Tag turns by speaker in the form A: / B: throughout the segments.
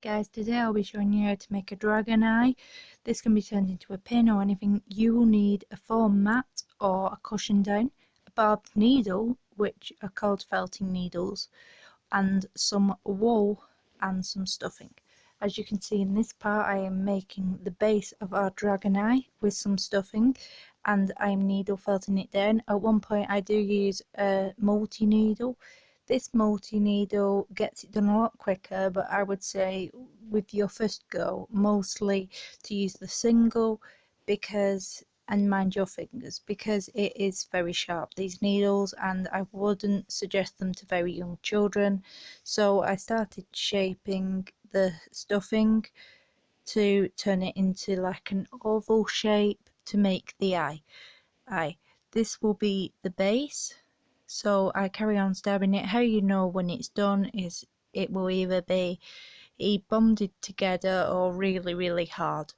A: Guys, today I'll be showing you how to make a dragon eye. This can be turned into a pin or anything. You will need a foam mat or a cushion down, a barbed needle, which are called felting needles, and some wool and some stuffing. As you can see in this part, I am making the base of our dragon eye with some stuffing, and I'm needle felting it down. At one point I do use a multi-needle. This multi-needle gets it done a lot quicker, but I would say with your first go, mostly to use the single, and mind your fingers, because it is very sharp, these needles, and I wouldn't suggest them to very young children. So I started shaping the stuffing to turn it into like an oval shape to make the eye. This will be the base. So I carry on stabbing it. How you know when it's done is it will either be bonded together or really hard.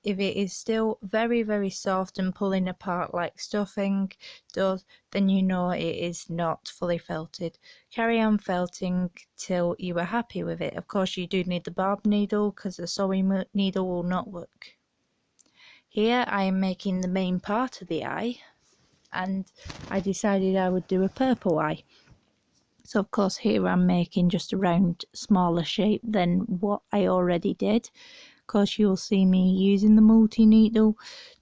A: If it is still very soft and pulling apart like stuffing does, then you know it is not fully felted. Carry on felting till you are happy with it. Of course you do need the barbed needle because the sewing needle will not work. Here I am making the main part of the eye, and I decided I would do a purple eye. So of course here I'm making just a round smaller shape than what I already did. Of course you'll see me using the multi-needle.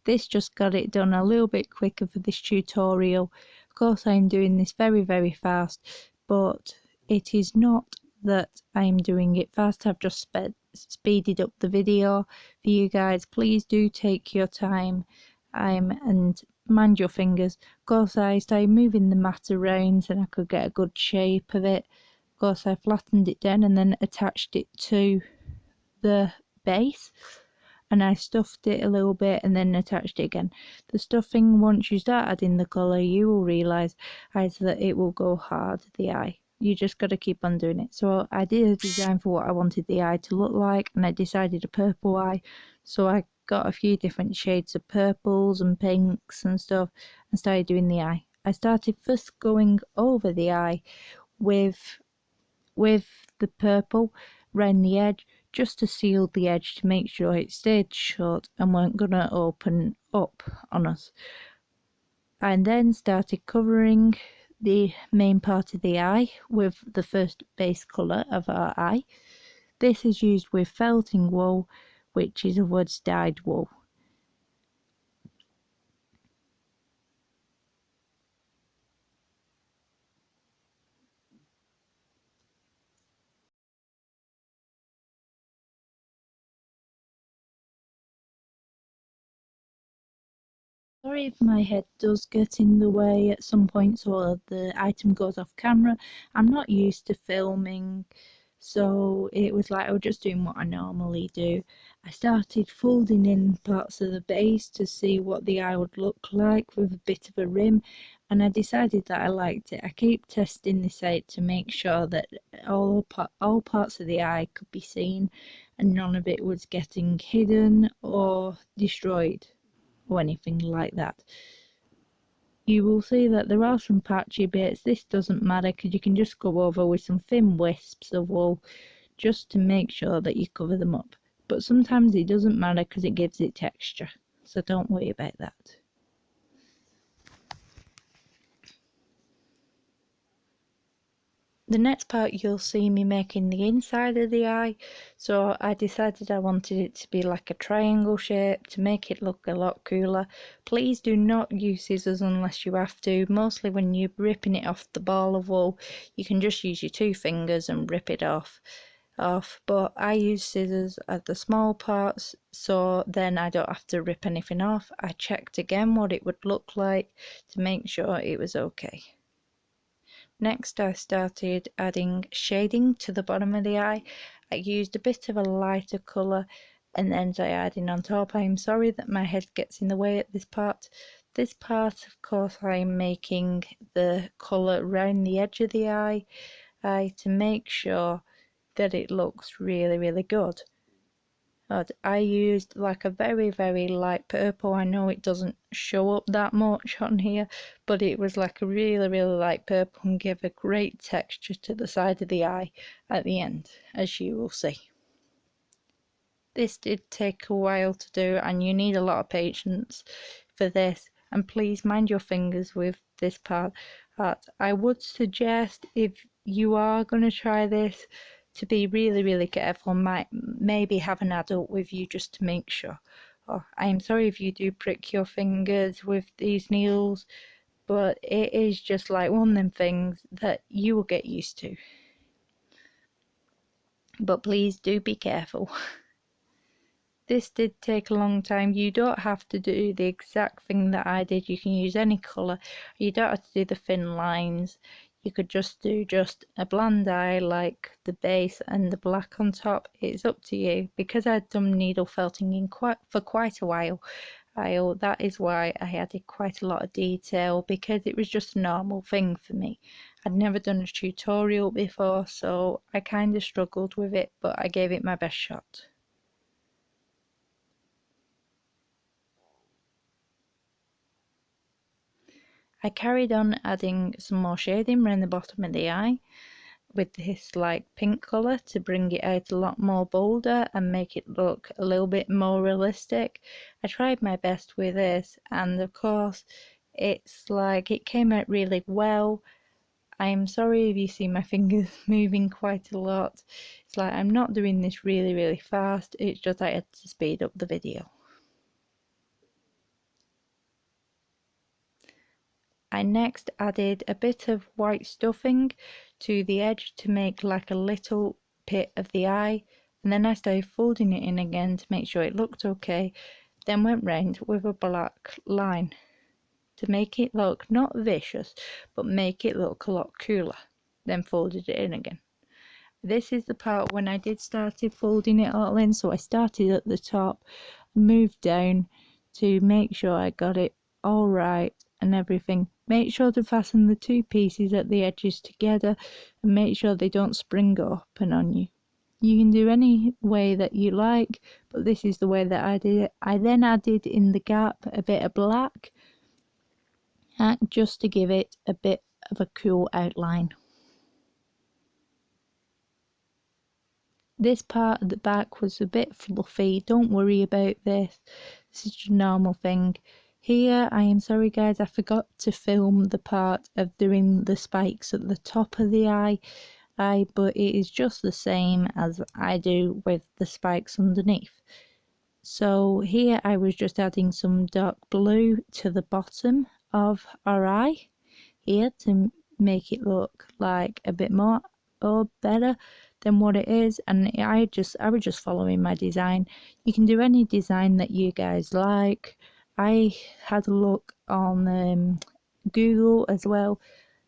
A: This just got it done a little bit quicker for this tutorial. Of course I'm doing this very fast, but it is not that I'm doing it fast. I've just speeded up the video for you guys. Please do take your time and mind your fingers. Of course I started moving the mat around and I could get a good shape of it. Of course I flattened it down and then attached it to the base, and I stuffed it a little bit and then attached it again. The stuffing, once you start adding the colour, you will realise that it will go hard, the eye. You just got to keep on doing it. So I did a design for what I wanted the eye to look like, and I decided a purple eye. So I got a few different shades of purples and pinks and stuff and started doing the eye. I started first going over the eye with the purple around the edge, just to seal the edge to make sure it stayed shut and weren't gonna open up on us. And then started covering the main part of the eye with the first base colour of our eye. This is used with felting wool, which is a woods dyed wool. Sorry if my head does get in the way at some point, so the item goes off camera. I'm not used to filming, so it was like I was just doing what I normally do. I started folding in parts of the base to see what the eye would look like with a bit of a rim, and I decided that I liked it. I keep testing this out to make sure that all parts of the eye could be seen and none of it was getting hidden or destroyed or anything like that. You will see that there are some patchy bits. This doesn't matter because you can just go over with some thin wisps of wool just to make sure that you cover them up. But sometimes it doesn't matter because it gives it texture, so don't worry about that. The next part you'll see me making the inside of the eye, so I decided I wanted it to be like a triangle shape to make it look a lot cooler. Please do not use scissors unless you have to. Mostly when you're ripping it off the ball of wool, you can just use your 2 fingers and rip it off. But I use scissors at the small parts, so then I don't have to rip anything off. I checked again what it would look like to make sure it was okay. Next I started adding shading to the bottom of the eye. I used a bit of a lighter colour and then I added on top. I'm sorry that my head gets in the way at this part. This part, of course, I'm making the colour around the edge of the eye to make sure that it looks really good. I used like a very light purple. I know it doesn't show up that much on here, but it was like a really light purple and gave a great texture to the side of the eye at the end, as you will see. This did take a while to do, and you need a lot of patience for this. And please mind your fingers with this part. I would suggest, if you are going to try this, to be really, really careful. Maybe have an adult with you just to make sure. Oh, I am sorry if you do prick your fingers with these needles, but it is just like one of them things that you will get used to. But please do be careful. This did take a long time. You don't have to do the exact thing that I did. You can use any colour. You don't have to do the thin lines. You could just do a bland eye like the base and the black on top. It's up to you. Because I'd done needle felting for quite a while, that is why I added quite a lot of detail, because it was just a normal thing for me. I'd never done a tutorial before, so I kind of struggled with it, but I gave it my best shot. I carried on adding some more shading around the bottom of the eye with this like pink colour to bring it out a lot more bolder and make it look a little bit more realistic. I tried my best with this, and of course it's like it came out really well. I am sorry if you see my fingers moving quite a lot. It's like I'm not doing this really, really fast. It's just I had to speed up the video. I next added a bit of white stuffing to the edge to make like a little pit of the eye, and then I started folding it in again to make sure it looked okay, then went round with a black line to make it look not vicious but make it look a lot cooler, then folded it in again. This is the part when I did started folding it all in, so I started at the top, moved down to make sure I got it all right and everything. Make sure to fasten the two pieces at the edges together and make sure they don't spring open on you. You can do any way that you like, but this is the way that I did it. I then added in the gap a bit of black just to give it a bit of a cool outline. This part at the back was a bit fluffy, don't worry about this, this is just a normal thing. Here, I am sorry guys, I forgot to film the part of doing the spikes at the top of the eye, but it is just the same as I do with the spikes underneath. So here I was just adding some dark blue to the bottom of our eye here to make it look like a bit more or better than what it is, and I was just following my design. You can do any design that you guys like. I had a look on Google as well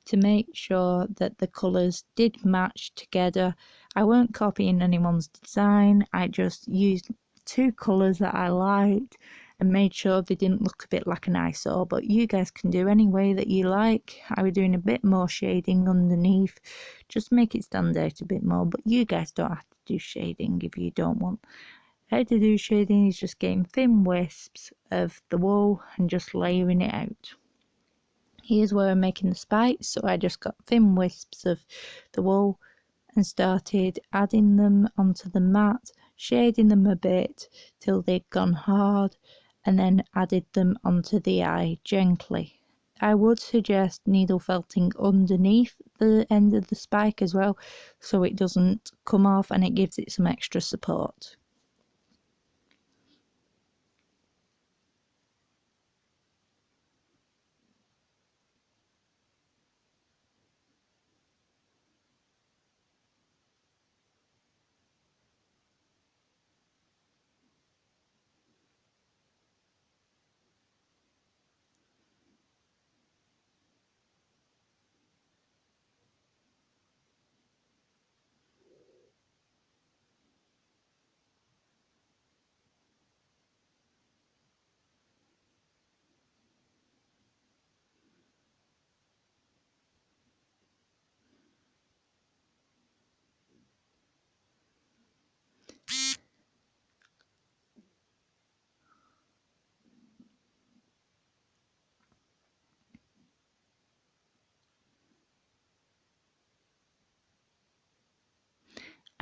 A: to make sure that the colours did match together. I weren't copying anyone's design, I just used two colours that I liked and made sure they didn't look a bit like an eyesore, but you guys can do any way that you like. I was doing a bit more shading underneath, just make it stand out a bit more, but you guys don't have to do shading if you don't want. How to do shading is just getting thin wisps of the wool and just layering it out. Here's where I'm making the spikes, so I just got thin wisps of the wool and started adding them onto the mat, shading them a bit till they'd gone hard, and then added them onto the eye gently. I would suggest needle felting underneath the end of the spike as well, so it doesn't come off and it gives it some extra support.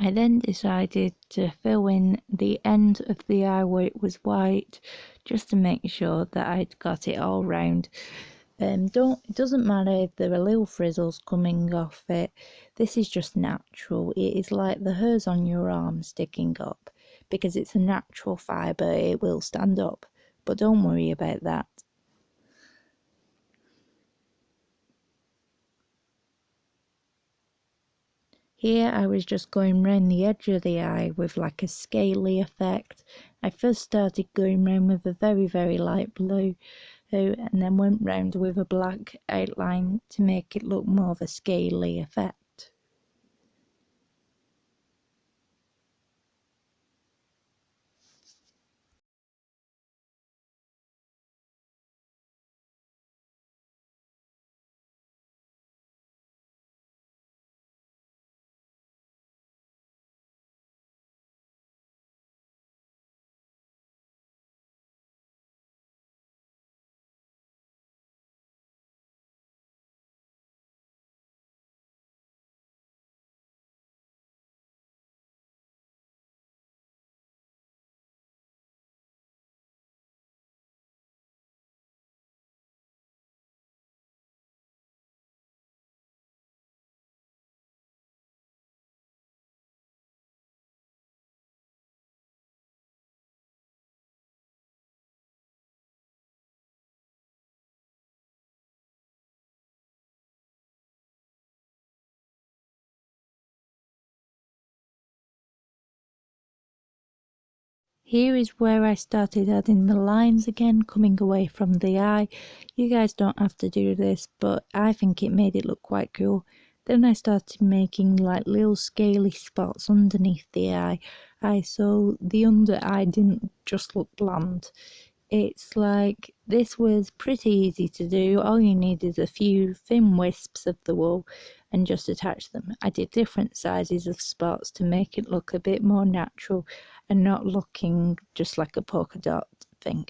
A: I then decided to fill in the end of the eye where it was white, just to make sure that I'd got it all round. It doesn't matter if there are little frizzles coming off it. This is just natural. It is like the hairs on your arm sticking up. Because it's a natural fibre, it will stand up. But don't worry about that. Here I was just going round the edge of the eye with like a scaly effect. I first started going round with a very light blue and then went round with a black outline to make it look more of a scaly effect. Here is where I started adding the lines again, coming away from the eye. You guys don't have to do this, but I think it made it look quite cool. Then I started making like little scaly spots underneath the eye, so the under eye didn't just look bland. It's like, this was pretty easy to do. All you need is a few thin wisps of the wool and just attach them. I did different sizes of spots to make it look a bit more natural and not looking just like a polka dot thing.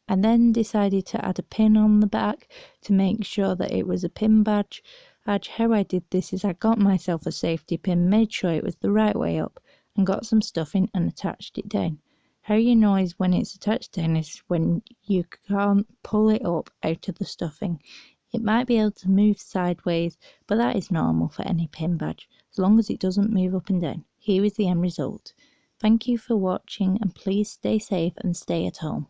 A: I then decided to add a pin on the back to make sure that it was a pin badge. How I did this is I got myself a safety pin, made sure it was the right way up, and got some stuffing and attached it down. How you know is when it's attached down is when you can't pull it up out of the stuffing. It might be able to move sideways, but that is normal for any pin badge, as long as it doesn't move up and down. Here is the end result. Thank you for watching, and please stay safe and stay at home.